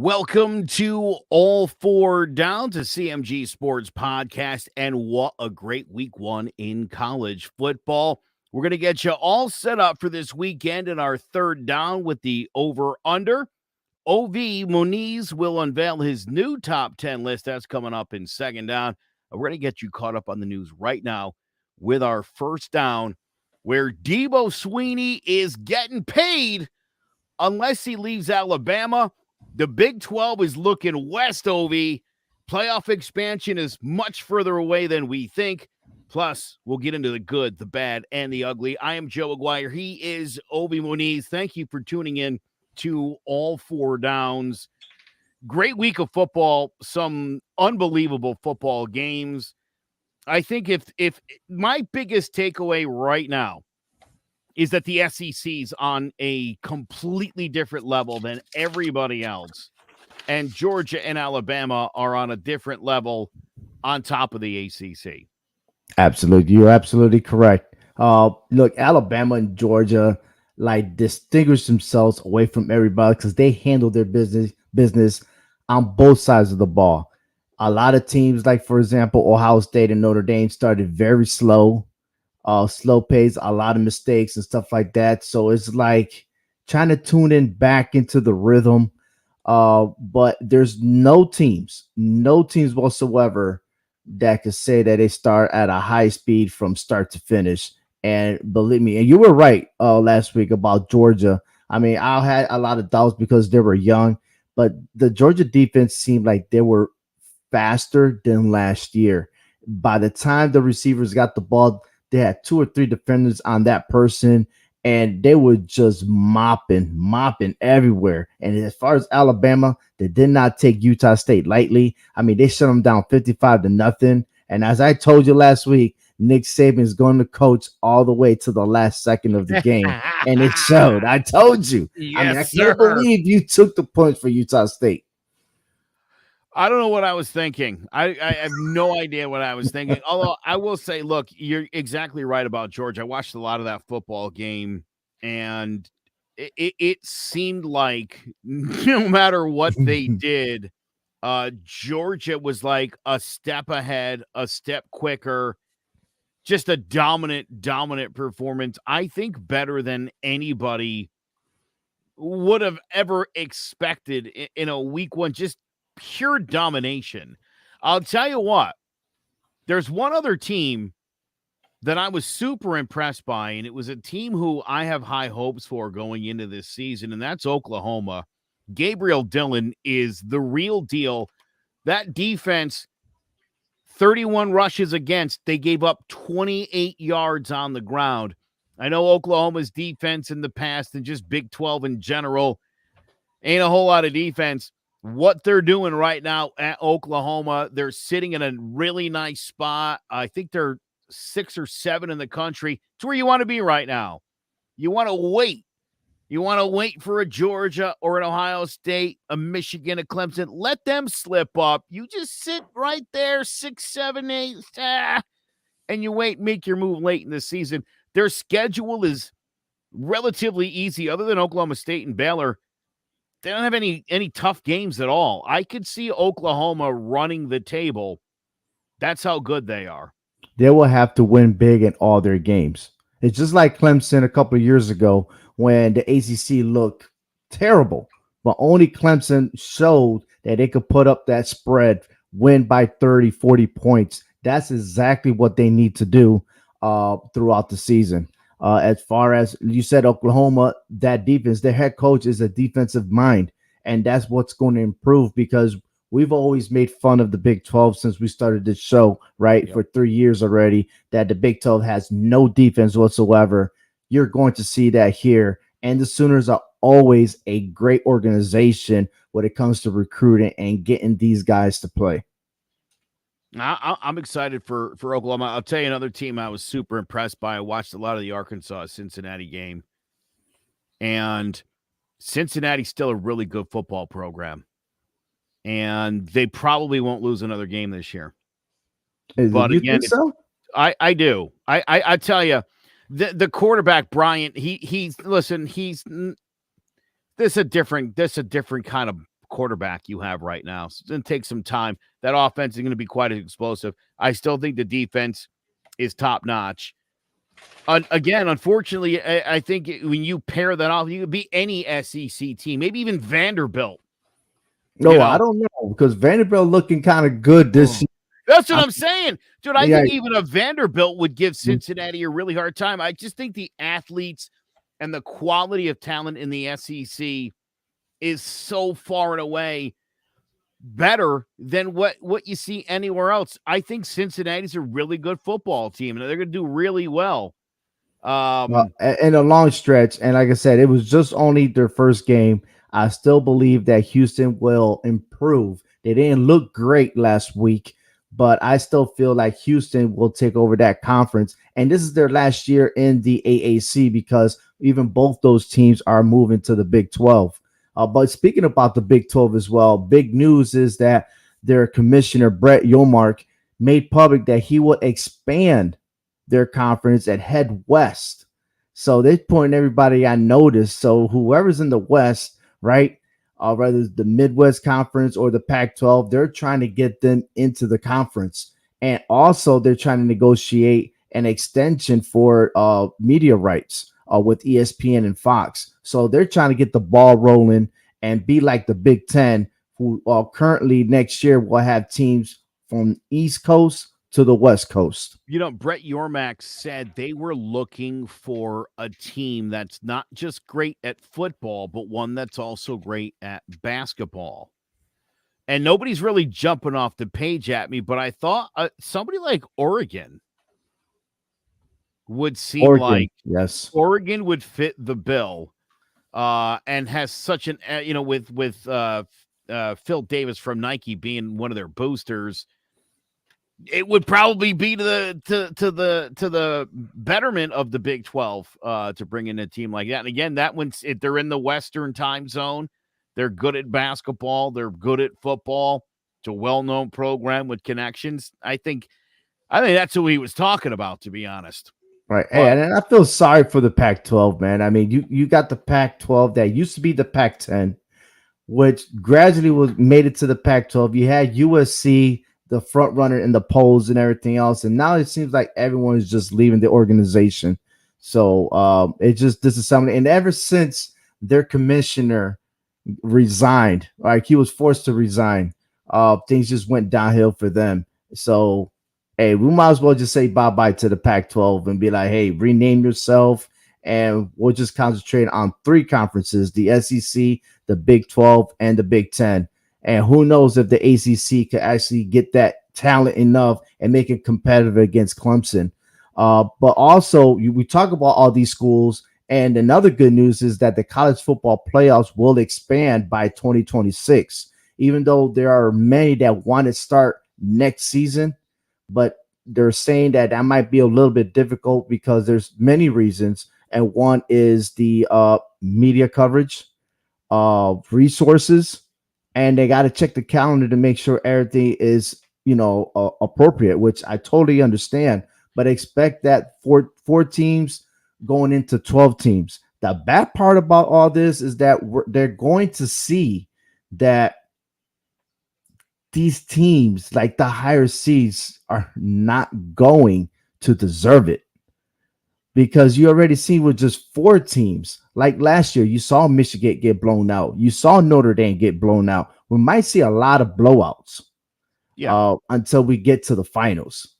Welcome to All Four Down to CMG Sports Podcast, and what a great week one in college football. We're going to get you all set up for this weekend in our third down with the over-under. OV Muniz will unveil his new top 10 list. That's coming up in second down. We're going to get you caught up on the news right now with our first down, where Dabbo Sweeney is getting paid unless he leaves Alabama. The Big 12 is looking west, OV. Playoff expansion is much further away than we think. Plus, we'll get into the good, the bad, and the ugly. I am Joe Aguirre. He is OV Muniz. Thank you for tuning in to All Four Downs. Great week of football, some unbelievable football games. I think if my biggest takeaway right now is that the SEC's on a completely different level than everybody else. And Georgia and Alabama are on a different level on top of the ACC. Absolutely. You're absolutely correct. Look, Alabama and Georgia distinguish themselves away from everybody because they handle their business on both sides of the ball. A lot of teams, like, for example, Ohio State and Notre Dame, started very slow pace, a lot of mistakes and stuff like that. So it's like trying to tune in back into the rhythm. But there's no teams whatsoever that could say that they start at a high speed from start to finish. And believe me, and you were right last week about Georgia. I mean, I had a lot of doubts because they were young, but the Georgia defense seemed like they were faster than last year. By the time the receivers got the ball, they had 2 or 3 defenders on that person, and they were just mopping everywhere. And as far as Alabama, they did not take Utah State lightly. I mean, they shut them down 55-0. And as I told you last week, Nick Saban is going to coach all the way to the last second of the game. And it showed. I told you. Yes, I can't believe you took the points for Utah State. I don't know what I was thinking. I have no idea what I was thinking. Although I will say, look, you're exactly right about Georgia. I watched a lot of that football game, and it seemed like no matter what they did, Georgia was like a step ahead, a step quicker, just a dominant performance. I think better than anybody would have ever expected in a week one, just pure domination. I'll tell you what, there's one other team that I was super impressed by, and it was a team who I have high hopes for going into this season, and that's Oklahoma. Gabriel Dillon is the real deal. That defense, 31 rushes against, they gave up 28 yards on the ground. I know Oklahoma's defense in the past and just Big 12 in general ain't a whole lot of defense. What they're doing right now at Oklahoma, they're sitting in a really nice spot. I think they're 6 or 7 in the country. It's where you want to be right now. You want to wait. You want to wait for a Georgia or an Ohio State, a Michigan, a Clemson. Let them slip up. You just sit right there, 6, 7, 8, and you wait, make your move late in the season. Their schedule is relatively easy, other than Oklahoma State and Baylor. They don't have any tough games at all. I could see Oklahoma running the table. That's how good they are. They will have to win big in all their games. It's just like Clemson a couple of years ago when the ACC looked terrible, but only Clemson showed that they could put up that spread, win by 30, 40 points. That's exactly what they need to do throughout the season. As far as you said, Oklahoma, that defense, their head coach is a defensive mind, and that's what's going to improve because we've always made fun of the Big 12 since we started this show, right? Yep. For 3 years already, that the Big 12 has no defense whatsoever. You're going to see that here, and the Sooners are always a great organization when it comes to recruiting and getting these guys to play. I'm excited for Oklahoma. I'll tell you another team I was super impressed by. I watched a lot of the Arkansas-Cincinnati game, and Cincinnati's still a really good football program, and they probably won't lose another game this year. But again, so? I do. I tell you, the quarterback Bryant. This is a different kind of quarterback you have right now. So it's going to take some time. That offense is going to be quite explosive. I still think the defense is top notch. Again, unfortunately, I think when you pair that off, you could beat any SEC team, maybe even Vanderbilt. No, I don't know, because Vanderbilt looking kind of good this year. That's what I'm saying. Dude, I think even a Vanderbilt would give Cincinnati a really hard time. I just think the athletes and the quality of talent in the SEC is so far and away better than what you see anywhere else. I think Cincinnati's a really good football team, and they're going to do really well. In a long stretch, and like I said, it was just only their first game. I still believe that Houston will improve. They didn't look great last week, but I still feel like Houston will take over that conference. And this is their last year in the AAC, because even both those teams are moving to the Big 12. But speaking about the Big 12 as well, big news is that their commissioner, Brett Yormark, made public that he will expand their conference and head west. So they're putting everybody on notice. So whoever's in the West, right, whether the Midwest Conference or the Pac-12, they're trying to get them into the conference. And also they're trying to negotiate an extension for media rights with ESPN and Fox. So they're trying to get the ball rolling and be like the Big Ten, who currently next year will have teams from East Coast to the West Coast. Brett Yormark said they were looking for a team that's not just great at football, but one that's also great at basketball. And nobody's really jumping off the page at me, but I thought somebody like Oregon would seem like Oregon would fit the bill, and has such an with Phil Davis from Nike being one of their boosters. It would probably be to the betterment of the Big 12 to bring in a team like that. And again, that one's they're in the Western time zone. They're good at basketball. They're good at football. It's a well-known program with connections. I think that's who he was talking about, to be honest. Right. Hey, and I feel sorry for the Pac-12, man. I mean, you got the Pac-12 that used to be the Pac-10, which gradually made it to the Pac-12. You had USC, the front runner in the polls and everything else, and now it seems like everyone is just leaving the organization. So this is something. And ever since their commissioner resigned, like he was forced to resign, things just went downhill for them. So hey, we might as well just say bye-bye to the Pac-12 and be like, hey, rename yourself, and we'll just concentrate on 3 conferences, the SEC, the Big 12, and the Big 10. And who knows if the ACC could actually get that talent enough and make it competitive against Clemson. But also, we talk about all these schools, and another good news is that the college football playoffs will expand by 2026, even though there are many that want to start next season. But they're saying that might be a little bit difficult because there's many reasons. And one is the media coverage, resources, and they got to check the calendar to make sure everything is, appropriate, which I totally understand. But expect that four teams going into 12 teams. The bad part about all this is that they're going to see that these teams, like the higher seeds, are not going to deserve it, because you already see with just 4 teams. Like last year, you saw Michigan get blown out. You saw Notre Dame get blown out. We might see a lot of blowouts until we get to the finals.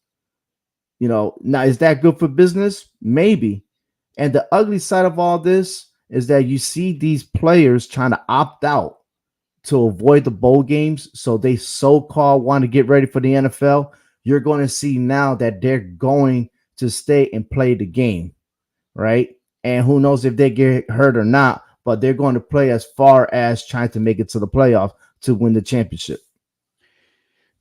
Now, is that good for business? Maybe. And the ugly side of all this is that you see these players trying to opt out to avoid the bowl games, so they so-called want to get ready for the NFL. You're going to see now that they're going to stay and play the game, right? And who knows if they get hurt or not, but they're going to play as far as trying to make it to the playoffs to win the championship.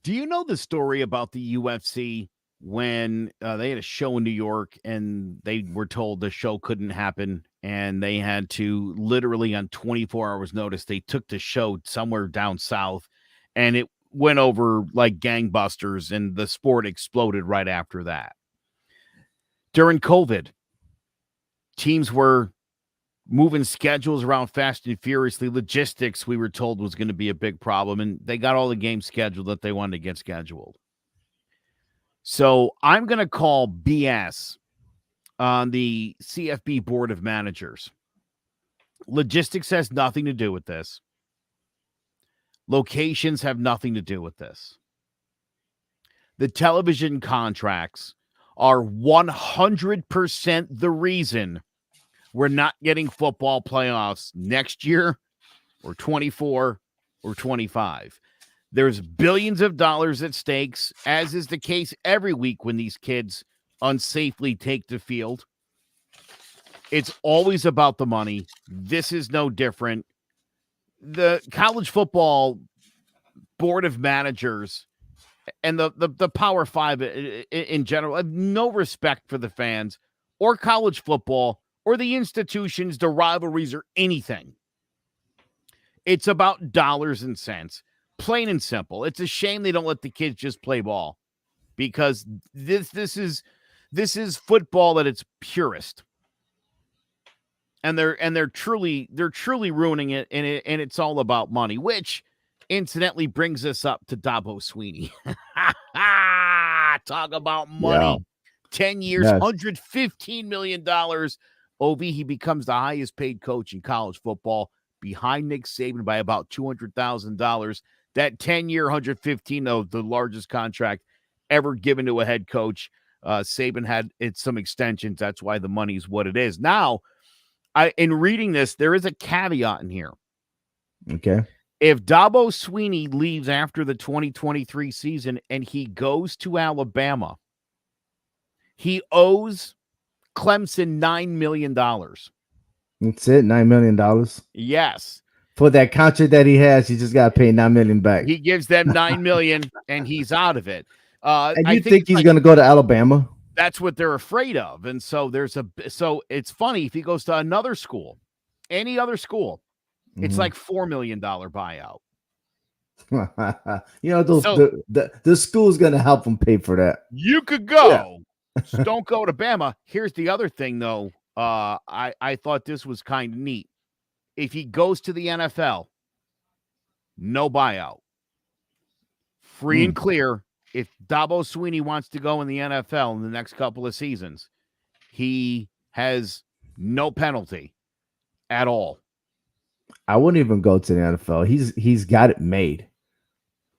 Do you know the story about the UFC when they had a show in New York and they were told the show couldn't happen, and they had to literally on 24 hours notice, they took the show somewhere down south, and it went over like gangbusters, and the sport exploded right after that. During COVID, teams were moving schedules around fast and furiously. Logistics, we were told, was going to be a big problem, and they got all the games scheduled that they wanted to get scheduled. So I'm going to call BS on the CFB Board of Managers. Logistics has nothing to do with this. Locations have nothing to do with this. The television contracts are 100% the reason we're not getting football playoffs next year or 24 or 25. There's billions of dollars at stakes, as is the case every week when these kids unsafely take the field. It's always about the money. This is no different. The college football board of managers and the Power Five in general have no respect for the fans or college football or the institutions, the rivalries, or anything. It's about dollars and cents, plain and simple. It's a shame they don't let the kids just play ball, because this is football at its purest. And they're truly ruining it, and it's all about money, which incidentally brings us up to Dabbo Sweeney. Talk about money. Yeah. 10 years, Yes. $115 million. OV, he becomes the highest paid coach in college football, behind Nick Saban by about $200,000. That 10-year, $115, though, the largest contract ever given to a head coach. Saban had some extensions. That's why the money's what it is. Now, in reading this, there is a caveat in here. Okay. If Dabbo Sweeney leaves after the 2023 season and he goes to Alabama, he owes Clemson $9 million. That's it, $9 million. Yes. For that contract that he has, he just got to pay $9 million back. He gives them $9 million and he's out of it. And you think he's going to go to Alabama? That's what they're afraid of. And so so it's funny, if he goes to another school, any other school, it's like $4 million buyout. The school's going to help him pay for that. You could go. Yeah. Just don't go to Bama. Here's the other thing, though. I thought this was kind of neat. If he goes to the NFL, no buyout. Free and clear. If Dabbo Sweeney wants to go in the NFL in the next couple of seasons, he has no penalty at all. I wouldn't even go to the NFL. He's got it made.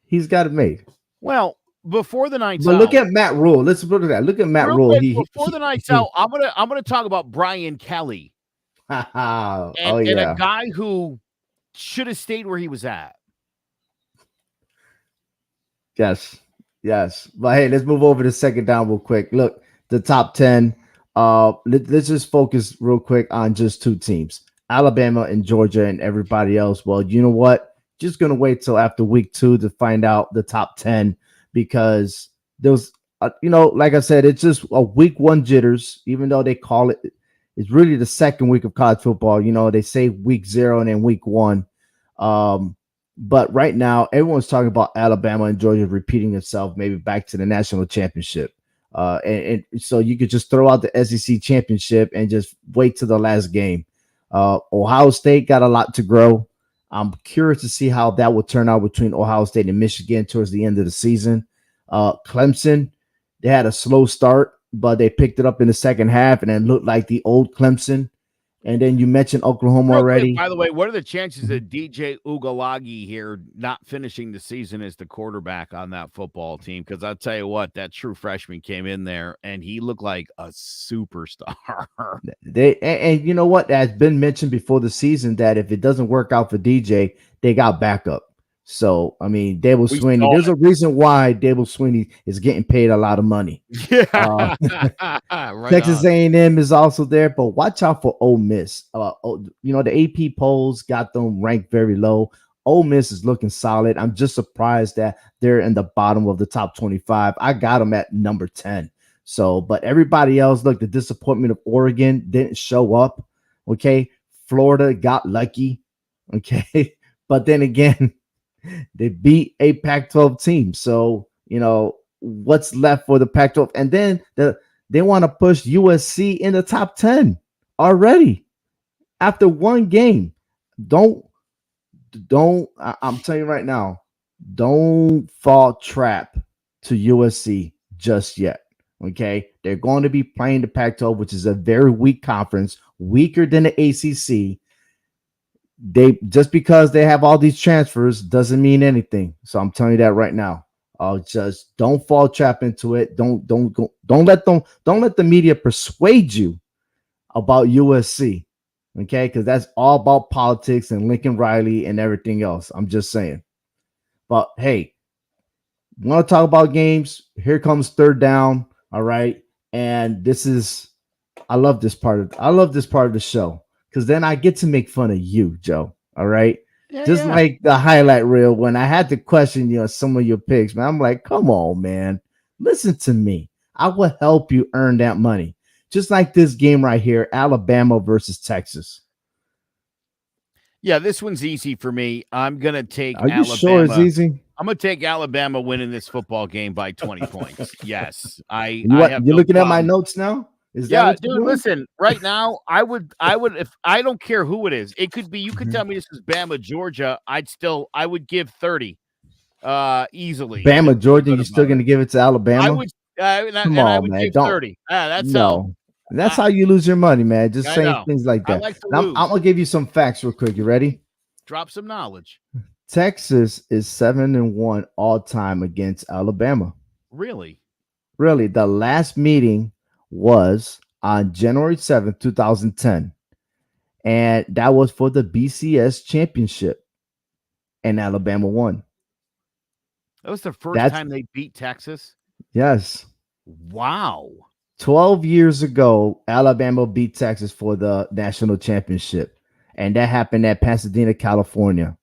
He's got it made. Well, before the night's out. But look at Matt Rule. Let's look at that. Look at Matt Rule. Before the night's out, I'm gonna talk about Brian Kelly. And a guy who should have stayed where he was at. Yes. But hey, let's move over to second down real quick. Look, the top 10. Let's just focus real quick on just two teams, Alabama and Georgia, and everybody else. Well, you know what? Just going to wait till after week 2 to find out the top 10, because there's, like I said, it's just a week 1 jitters, even though they call it, it's really the second week of college football. They say week 0 and then week 1. But right now, everyone's talking about Alabama and Georgia repeating itself, maybe back to the national championship. And so you could just throw out the SEC championship and just wait till the last game. Ohio State got a lot to grow. I'm curious to see how that will turn out between Ohio State and Michigan towards the end of the season. Clemson, they had a slow start, but they picked it up in the second half and then looked like the old Clemson. And then you mentioned Oklahoma already. By the way, what are the chances of DJ Ugalagi here not finishing the season as the quarterback on that football team? Because I'll tell you what, that true freshman came in there and he looked like a superstar. And you know what? That's been mentioned before the season that if it doesn't work out for DJ, they got backup. So, I mean, Dabbo Sweeney, there's a reason why Dabbo Sweeney is getting paid a lot of money. Yeah. Right Texas A&M is also there, but watch out for Ole Miss. The AP polls got them ranked very low. Ole Miss is looking solid. I'm just surprised that they're in the bottom of the top 25. I got them at number 10. So, but everybody else, look, the disappointment of Oregon didn't show up. Okay. Florida got lucky. Okay. But then again, they beat a Pac-12 team. So, what's left for the Pac-12? And then they want to push USC in the top 10 already. after one game. Don't I'm telling you right now, don't fall trap to USC just yet. Okay, they're going to be playing the Pac-12, which is a very weak conference, weaker than the ACC. They just because they have all these transfers doesn't mean anything. So I'm telling you that right now. Just don't fall trap into it. Don't let the media persuade you about USC. Okay, because that's all about politics and Lincoln Riley and everything else. I'm just saying. But hey, want to talk about games? Here comes third down. All right, and I love this part of the show because then I get to make fun of you, Joe. All right. Yeah, Just yeah. like the highlight reel when I had to question some of your picks, man. I'm like, come on, man. Listen to me. I will help you earn that money. Just like this game right here, Alabama versus Texas. Yeah, this one's easy for me. I'm going to take Are you sure it's Alabama. easy? I'm going to take Alabama winning this football game by 20 points. Yes. I You what? have You're no looking at my problem. notes now? Is that Yeah, what you're dude, doing? listen, right now, I would, if I don't care who it is, it could be, you could tell me this is Bama, Georgia. I would give 30 easily and Bama, feel Georgia, good you're still about going it. to give it to I Alabama? would, Come and I on, would man. give Don't. 30. That's how, No. That's how you lose your money, man. Just I saying know. things like I that. like to Now, I'm lose. going to give you some facts real quick. You ready? Drop some knowledge. Texas is 7-1 all time against Alabama. Really? Really, the last meeting was on January 7th, 2010. And that was for the BCS championship. And Alabama won. That was the first That's time they beat Texas? yes. Wow. 12 years ago, Alabama beat Texas for the national championship. And that happened at Pasadena, California.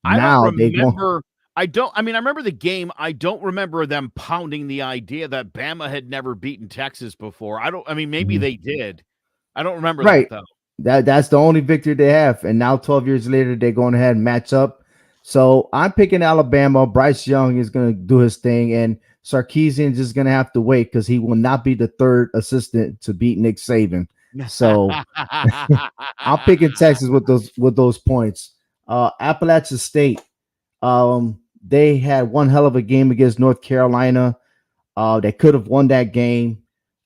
I don't Now they go. remember. I mean, I remember the game. I don't remember them pounding the idea that Bama had never beaten Texas before. I mean, maybe Mhm. they did. I don't remember that Right. though. That's the only victory they have. And now 12 years later, they're going ahead and match up. So I'm picking Alabama. Bryce Young is going to do his thing, and Sarkisian is just going to have to wait because he will not be the third assistant to beat Nick Saban. So I'm picking Texas with those points. Appalachian State, they had one hell of a game against North Carolina. They could have won that game,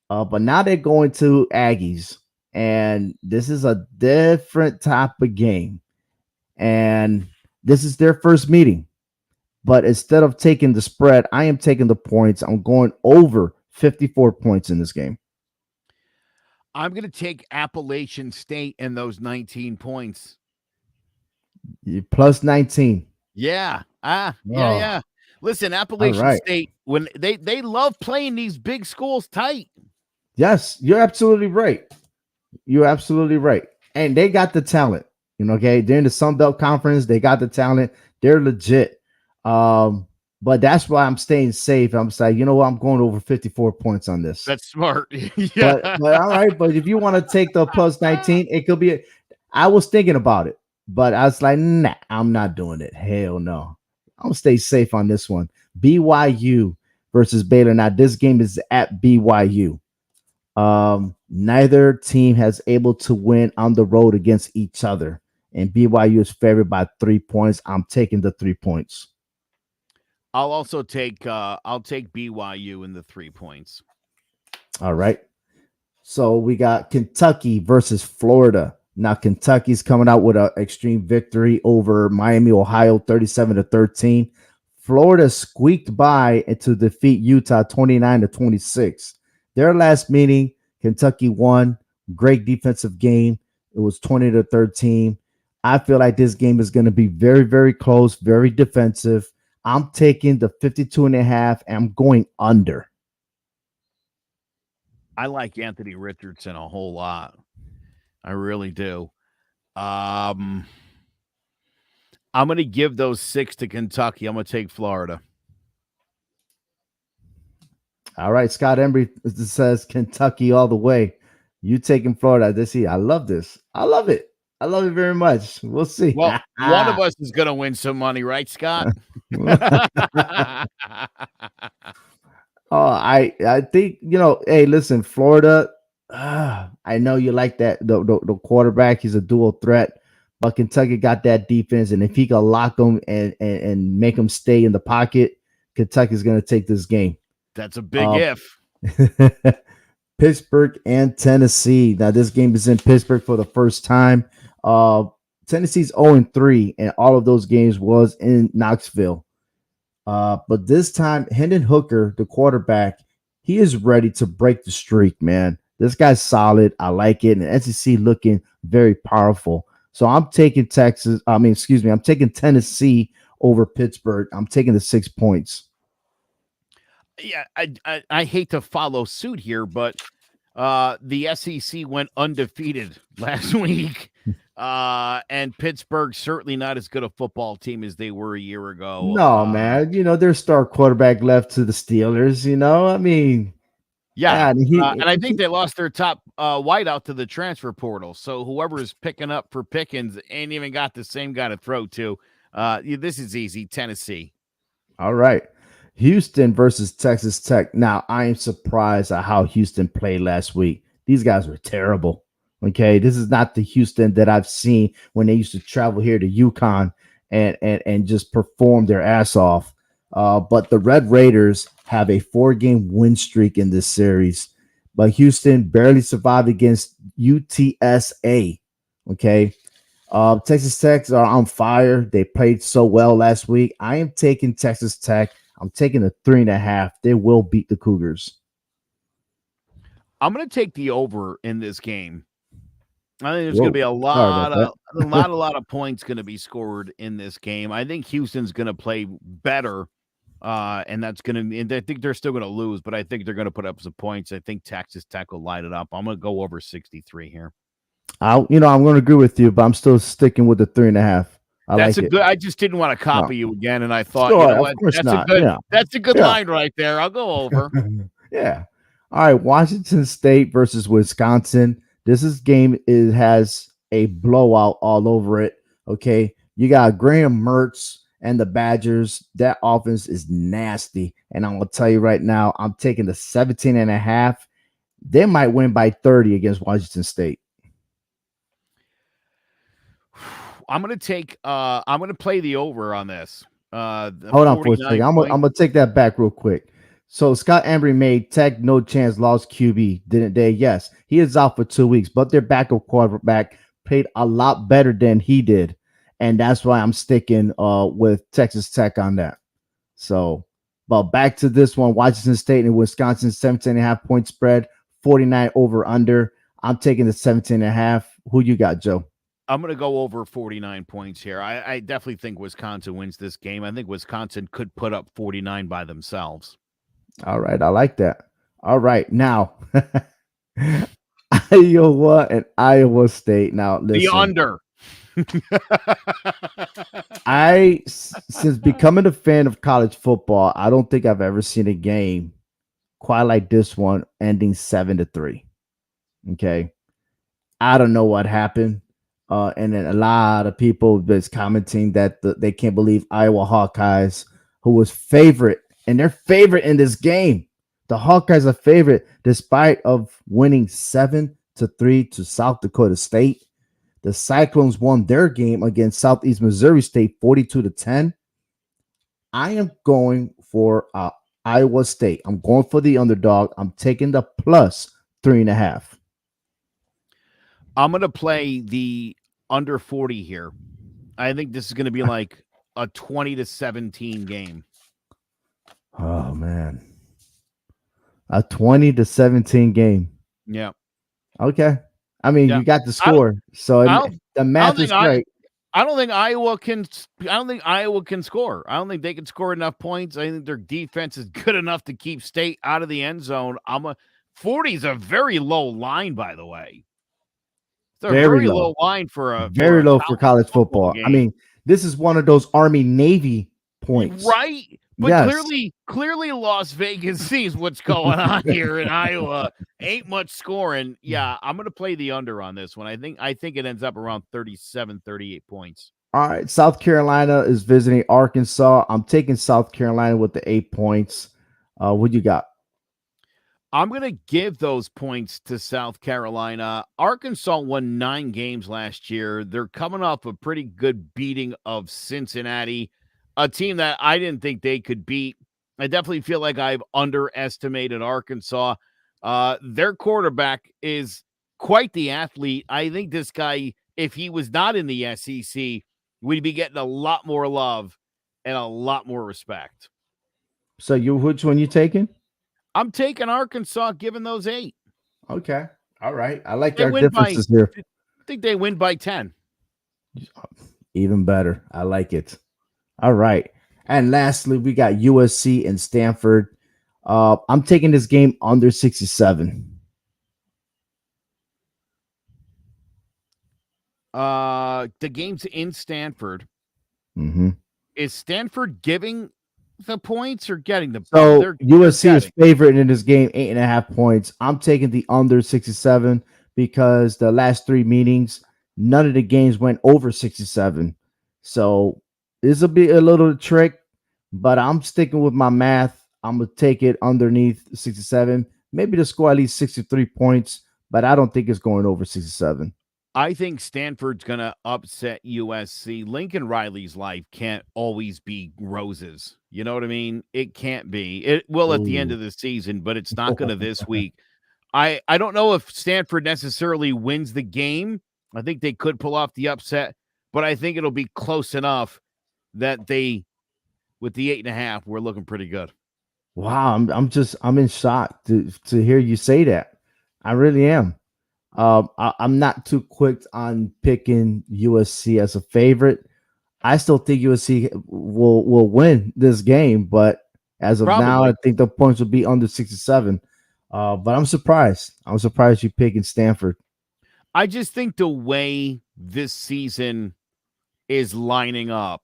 but now they're going to Aggies, and this is a different type of game, and this is their first meeting. But instead of taking the spread, I am taking the points. I'm going over 54 points in this game. I'm going to take Appalachian State in those 19 points. Plus 19. Yeah. Yeah, Oh, yeah. Listen, all Appalachian right. State, when they love playing these big schools tight. Yes, you're absolutely right. You're absolutely right. And they got the talent. Okay. They're in the Sun Belt Conference. They got the talent. They're legit. But that's why I'm staying safe. I'm saying, you know what? I'm going over 54 points on this. That's smart. But Yeah. all right. But if you want to take the plus 19, it could be. I was thinking about it, but I was like, nah, I'm not doing it. Hell no. I'm gonna stay safe on this one. BYU versus Baylor. Now, this game is at BYU. Neither team has able to win on the road against each other, and BYU is favored by 3 points. I'm taking the 3 points. I'll also take BYU in the 3 points. All right. So we got Kentucky versus Florida. Now Kentucky's coming out with an extreme victory over Miami, Ohio, 37-13. Florida squeaked by to defeat Utah 29-26. Their last meeting, Kentucky won. Great defensive game. It was 20-13. I feel like this game is going to be very, very close, very defensive. I'm taking the 52.5 and I'm going under. I like Anthony Richardson a whole lot. I really do. I'm going to give those 6 to Kentucky. I'm going to take Florida. All right, Scott Embry says Kentucky all the way. You taking Florida this year. I love this. I love it. I love it very much. We'll see. Well, one of us is going to win some money, right, Scott? I think, hey, listen, Florida, I know you like that the quarterback. He's a dual threat, but Kentucky got that defense, and if he can lock them and make them stay in the pocket, Kentucky's going to take this game. That's a big Uh, if. Pittsburgh and Tennessee. Now this game is in Pittsburgh for the first time. Uh, Tennessee's 0-3, and all of those games was in Knoxville. But this time, Hendon Hooker, the quarterback, he is ready to break the streak, man. This guy's solid. I like it. And SEC looking very powerful. So I'm taking I'm taking Tennessee over Pittsburgh. I'm taking the 6 points. Yeah, I hate to follow suit here, but the SEC went undefeated last week. And Pittsburgh certainly not as good a football team as they were a year ago. No, man. Their star quarterback left to the Steelers. I mean, yeah. And I think he they lost their top wideout to the transfer portal. So whoever's picking up for Pickens ain't even got the same guy to throw to. This is easy. Tennessee. all right. Houston versus Texas Tech. Now, I am surprised at how Houston played last week. These guys were terrible. Okay, this is not the Houston that I've seen when they used to travel here to UConn and just perform their ass off. But the Red Raiders have a 4-game win streak in this series, but Houston barely survived against UTSA. Okay, Texas Tech are on fire. They played so well last week. I am taking Texas Tech. I'm taking the 3.5. They will beat the Cougars. I'm going to take the over in this game. I think there's going to be a lot of points going to be scored in this game. I think Houston's going to play better, and that's going to. I think they're still going to lose, but I think they're going to put up some points. I think Texas Tech will light it up. I'm going to go over 63 here. I'm going to agree with you, but I'm still sticking with the 3.5. That's good. I just didn't want to copy you again, and I thought, that's a good line right there. I'll go over. Yeah. All right. Washington State versus Wisconsin. Game has a blowout all over it. Okay. You got Graham Mertz and the Badgers. That offense is nasty. And I'm going to tell you right now, I'm taking the 17.5. They might win by 30 against Washington State. I'm going to play the over on this. Hold on for a second. I'm going to take that back real quick. So Scott Embry made Tech no chance, lost QB, didn't they? Yes, he is out for 2 weeks, but their backup quarterback played a lot better than he did. And that's why I'm sticking with Texas Tech on that. So, but back to this one, Washington State and Wisconsin, 17.5 point spread, 49 over under. I'm taking the 17.5. Who you got, Joe? I'm going to go over 49 points here. I definitely think Wisconsin wins this game. I think Wisconsin could put up 49 by themselves. All right. I like that. All right. Now, Iowa and Iowa State. Now, listen. The under. Since becoming a fan of college football, I don't think I've ever seen a game quite like this one ending 7-3. Okay. I don't know what happened. And then a lot of people was commenting that they can't believe Iowa Hawkeyes, who was favorite, and they're favorite in this game. The Hawkeyes are favorite despite of winning 7-3 to South Dakota State. The Cyclones won their game against Southeast Missouri State 42-10. I am going for Iowa State. I'm going for the underdog. I'm taking the plus 3.5. I'm going to play the under 40 here. I think this is going to be like a 20-17 game. Oh, man. A 20-17 game. Yeah. Okay. I mean, you got the score. So the math is great. I don't think Iowa can score. I don't think they can score enough points. I think their defense is good enough to keep State out of the end zone. 40 is a very low line, by the way. It's a very low line for college football. I mean, this is one of those Army-Navy points. Right? But clearly Las Vegas sees what's going on here in Iowa. Ain't much scoring. Yeah, I'm going to play the under on this one. I think it ends up around 37, 38 points. All right, South Carolina is visiting Arkansas. I'm taking South Carolina with the 8 points. What you got? I'm going to give those points to South Carolina. Arkansas won 9 games last year. They're coming off a pretty good beating of Cincinnati, a team that I didn't think they could beat. I definitely feel like I've underestimated Arkansas. Their quarterback is quite the athlete. I think this guy, if he was not in the SEC, we'd be getting a lot more love and a lot more respect. So which one you taking? I'm taking Arkansas, giving those 8. Okay. All right. I like They our win by, differences here. I think they win by 10. Even better. I like it. All right. And lastly, we got USC and Stanford. I'm taking this game under 67. The game's in Stanford. Mm-hmm. Is Stanford giving the points or getting the So they're USC is getting. favorite in this game, 8.5 points. I'm taking the under 67 because the last 3 meetings, none of the games went over 67. So this will be a little trick, but I'm sticking with my math. I'm gonna take it underneath 67. Maybe to score at least 63 points, but I don't think it's going over 67. I think Stanford's going to upset USC. Lincoln Riley's life can't always be roses. You know what I mean? It can't be. It will at the end Ooh. of the season, but it's not going to this week. I don't know if Stanford necessarily wins the game. I think they could pull off the upset, but I think it'll be close enough that with the 8.5, we're looking pretty good. Wow, I'm in shock to hear you say that. I really am. I'm not too quick on picking USC as a favorite. I still think USC will win this game, but as of now, I Probably. think the points will be under 67. But I'm surprised. I'm surprised you picking Stanford. I just think the way this season is lining up,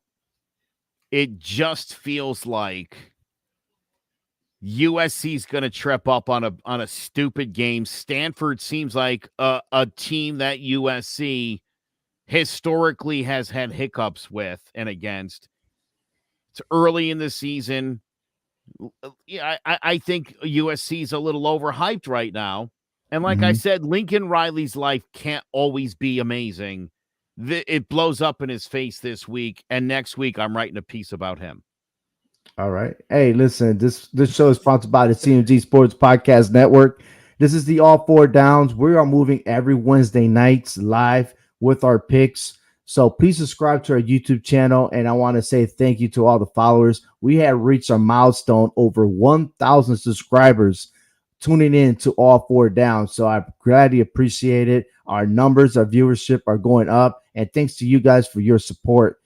it just feels like USC's going to trip up on a stupid game. Stanford seems like a team that USC historically has had hiccups with and against. It's early in the season. Yeah, I think USC's a little overhyped right now. And like I Mm-hmm. said, Lincoln Riley's life can't always be amazing. It blows up in his face this week, and next week I'm writing a piece about him. All right. Hey, listen, this show is sponsored by the CMG Sports Podcast Network. This is the All Four Downs. We are moving every Wednesday nights live with our picks. So please subscribe to our YouTube channel. And I want to say thank you to all the followers. We have reached our milestone over 1,000 subscribers tuning in to All Four Downs. So I gladly appreciate it. Our numbers, our viewership are going up. And thanks to you guys for your support.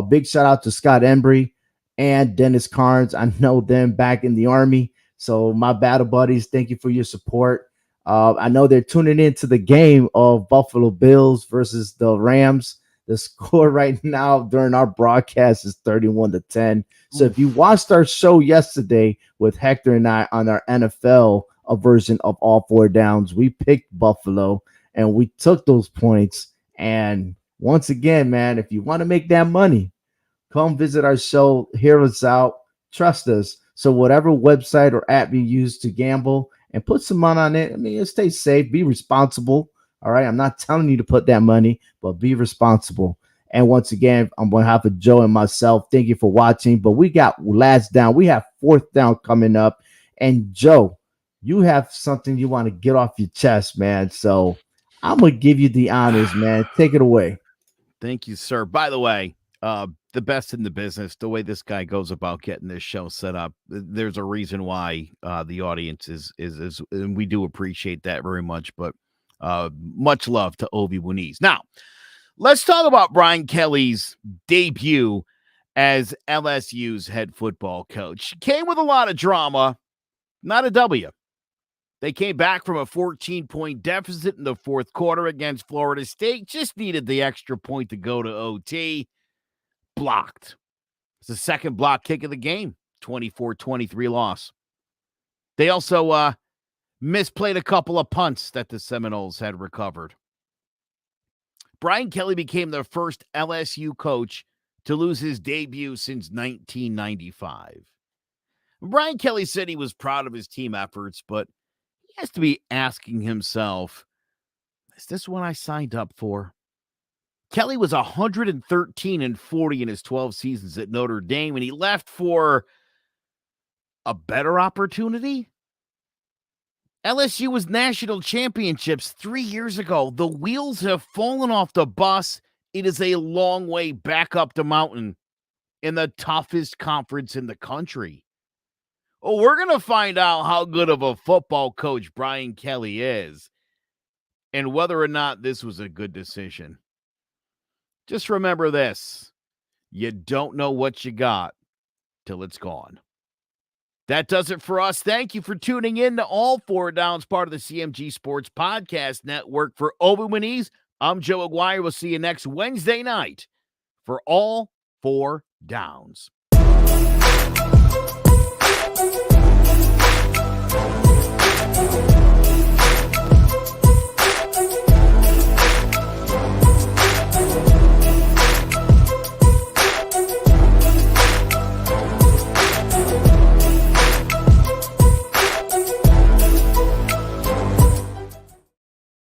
Big shout out to Scott Embry and Dennis Carnes. I know them back in the Army. So my battle buddies, thank you for your support. I know they're tuning into the game of Buffalo Bills versus the Rams. The score right now during our broadcast is 31-10. So if you watched our show yesterday with Hector and I on our NFL version of All Four Downs, we picked Buffalo and we took those points. And once again, man, if you want to make that money, come visit our show, hear us out, trust us. So whatever website or app you use to gamble and put some money on it, I mean, stay safe, be responsible. All right. I'm not telling you to put that money, but be responsible. And once again, on behalf of Joe and myself, thank you for watching. But we got last down. We have fourth down coming up. And Joe, you have something you want to get off your chest, man. So I'm going to give you the honors, man. Take it away. Thank you, sir. By the way, the best in the business, the way this guy goes about getting this show set up, there's a reason why the audience is, and we do appreciate that very much. But much love to Ovi Muniz. Now, let's talk about Brian Kelly's debut as LSU's head football coach. Came with a lot of drama, not a W. They came back from a 14-point deficit in the fourth quarter against Florida State. Just needed the extra point to go to OT. Blocked. It's the second block kick of the game. 24-23 loss. They also misplayed a couple of punts that the Seminoles had recovered. Brian Kelly became the first LSU coach to lose his debut since 1995. Brian Kelly said he was proud of his team efforts, but he has to be asking himself, is this what I signed up for? Kelly was 113-40 in his 12 seasons at Notre Dame, and he left for a better opportunity. LSU was national championships 3 years ago. The wheels have fallen off the bus. It is a long way back up the mountain in the toughest conference in the country. Well, we're going to find out how good of a football coach Brian Kelly is and whether or not this was a good decision. Just remember this. You don't know what you got till it's gone. That does it for us. Thank you for tuning in to All Four Downs, part of the CMG Sports Podcast Network. For Obi Winnese, I'm Joe Aguirre. We'll see you next Wednesday night for All Four Downs.